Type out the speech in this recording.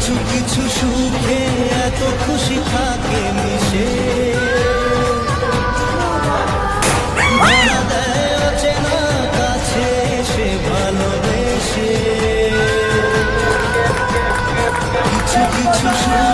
কিছু কিছু সুখে এত খুশি থাকে মিশে, ধরা দেয় অচেনা কাছে এসে ভালোবেসে। কিছু কিছু সুখ